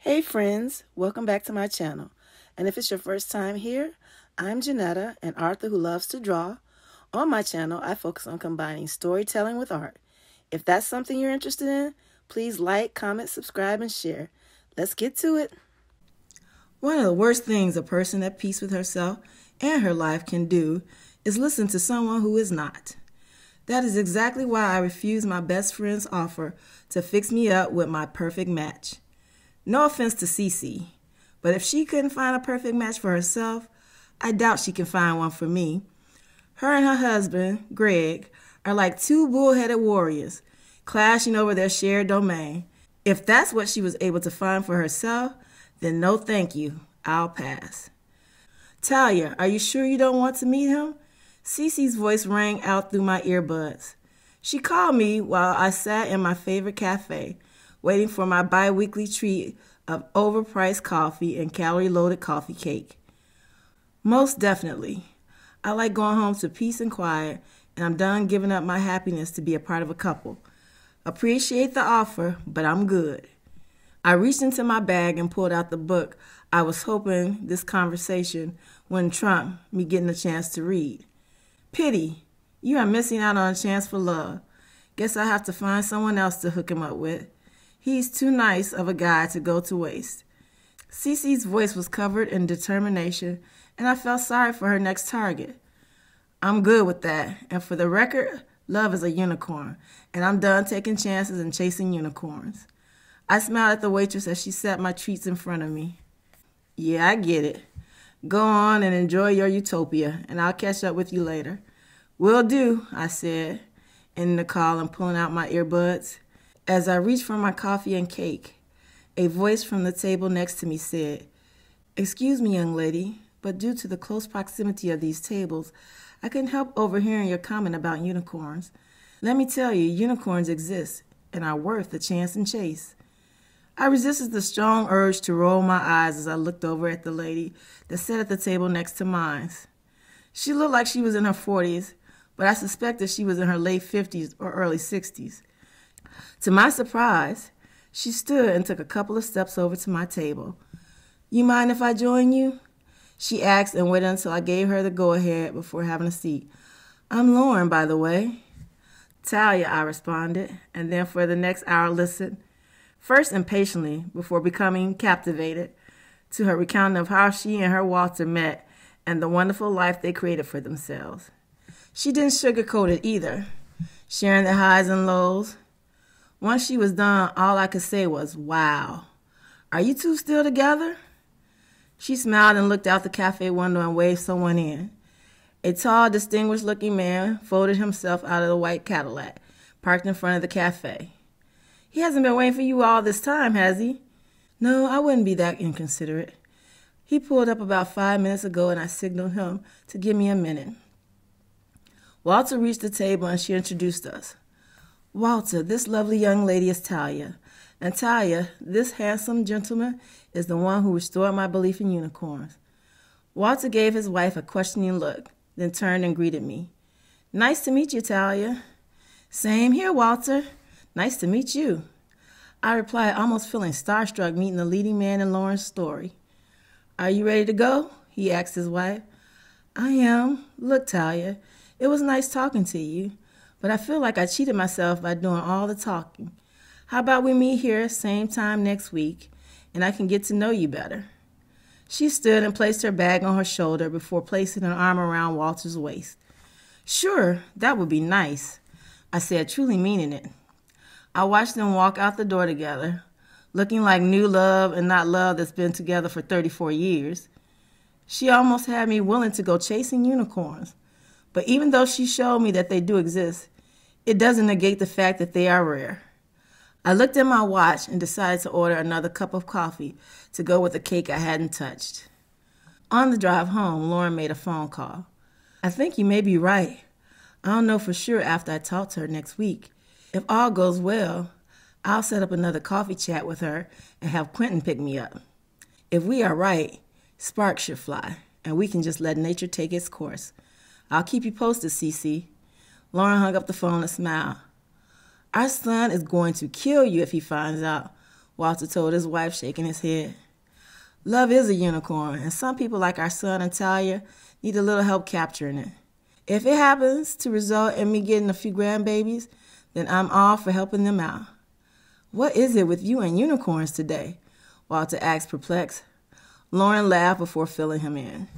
Hey friends, welcome back to my channel. And if it's your first time here, I'm Janetta, an author who loves to draw. On my channel, I focus on combining storytelling with art. If that's something you're interested in, please like, comment, subscribe, and share. Let's get to it. One of the worst things a person at peace with herself and her life can do is listen to someone who is not. That is exactly why I refused my best friend's offer to fix me up with my perfect match. No offense to Cece, but if she couldn't find a perfect match for herself, I doubt she can find one for me. Her and her husband, Greg, are like two bull-headed warriors, clashing over their shared domain. If that's what she was able to find for herself, then no thank you, I'll pass. Talia, are you sure you don't want to meet him? Cece's voice rang out through my earbuds. She called me while I sat in my favorite cafe, waiting for my bi-weekly treat of overpriced coffee and calorie-loaded coffee cake. Most definitely. I like going home to peace and quiet, and I'm done giving up my happiness to be a part of a couple. Appreciate the offer, but I'm good. I reached into my bag and pulled out the book I was hoping this conversation wouldn't trump me getting a chance to read. Pity, you are missing out on a chance for love. Guess I have to find someone else to hook him up with. He's too nice of a guy to go to waste. Cece's voice was covered in determination, and I felt sorry for her next target. I'm good with that, and for the record, love is a unicorn, and I'm done taking chances and chasing unicorns. I smiled at the waitress as she set my treats in front of me. Yeah, I get it. Go on and enjoy your utopia, and I'll catch up with you later. Will do, I said, ending the call and pulling out my earbuds. As I reached for my coffee and cake, a voice from the table next to me said, "Excuse me, young lady, but due to the close proximity of these tables, I couldn't help overhearing your comment about unicorns. Let me tell you, unicorns exist and are worth the chance and chase." I resisted the strong urge to roll my eyes as I looked over at the lady that sat at the table next to mine. She looked like she was in her 40s, but I suspected she was in her late 50s or early 60s. To my surprise, she stood and took a couple of steps over to my table. "You mind if I join you?" she asked and waited until I gave her the go-ahead before having a seat. "I'm Lauren, by the way." "Talia," I responded, and then for the next hour listened, first impatiently before becoming captivated, to her recounting of how she and her Walter met and the wonderful life they created for themselves. She didn't sugarcoat it either, sharing the highs and lows. Once she was done, all I could say was, "Wow. Are you two still together?" She smiled and looked out the cafe window and waved someone in. A tall, distinguished-looking man folded himself out of the white Cadillac, parked in front of the cafe. "He hasn't been waiting for you all this time, has he?" "No, I wouldn't be that inconsiderate. He pulled up about 5 minutes ago, and I signaled him to give me a minute." Walter reached the table, and she introduced us. "Walter, this lovely young lady is Talia, and Talia, this handsome gentleman, is the one who restored my belief in unicorns." Walter gave his wife a questioning look, then turned and greeted me. "Nice to meet you, Talia." "Same here, Walter. Nice to meet you," I replied, almost feeling starstruck meeting the leading man in Lauren's story. "Are you ready to go?" he asked his wife. "I am. Look, Talia, it was nice talking to you, but I feel like I cheated myself by doing all the talking. How about we meet here same time next week, and I can get to know you better?" She stood and placed her bag on her shoulder before placing her arm around Walter's waist. "Sure, that would be nice," I said, truly meaning it. I watched them walk out the door together, looking like new love and not love that's been together for 34 years. She almost had me willing to go chasing unicorns. But even though she showed me that they do exist, it doesn't negate the fact that they are rare. I looked at my watch and decided to order another cup of coffee to go with the cake I hadn't touched. On the drive home, Lauren made a phone call. "I think you may be right. I'll know for sure after I talk to her next week. If all goes well, I'll set up another coffee chat with her and have Quentin pick me up. If we are right, sparks should fly, and we can just let nature take its course. I'll keep you posted, Cece." Lauren hung up the phone and smiled. "Our son is going to kill you if he finds out. Walter told his wife, shaking his head. Love is a unicorn, and some people like our son and Talia need a little help capturing it. If it happens to result in me getting a few grandbabies, then I'm all for helping them out. What is it with you and unicorns today? Walter asked, perplexed. Lauren laughed before filling him in.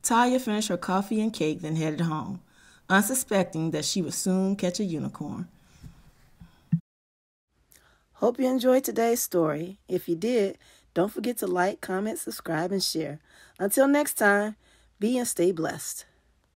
Talia finished her coffee and cake, then headed home, unsuspecting that she would soon catch a unicorn. Hope you enjoyed today's story. If you did, don't forget to like, comment, subscribe, and share. Until next time, be and stay blessed.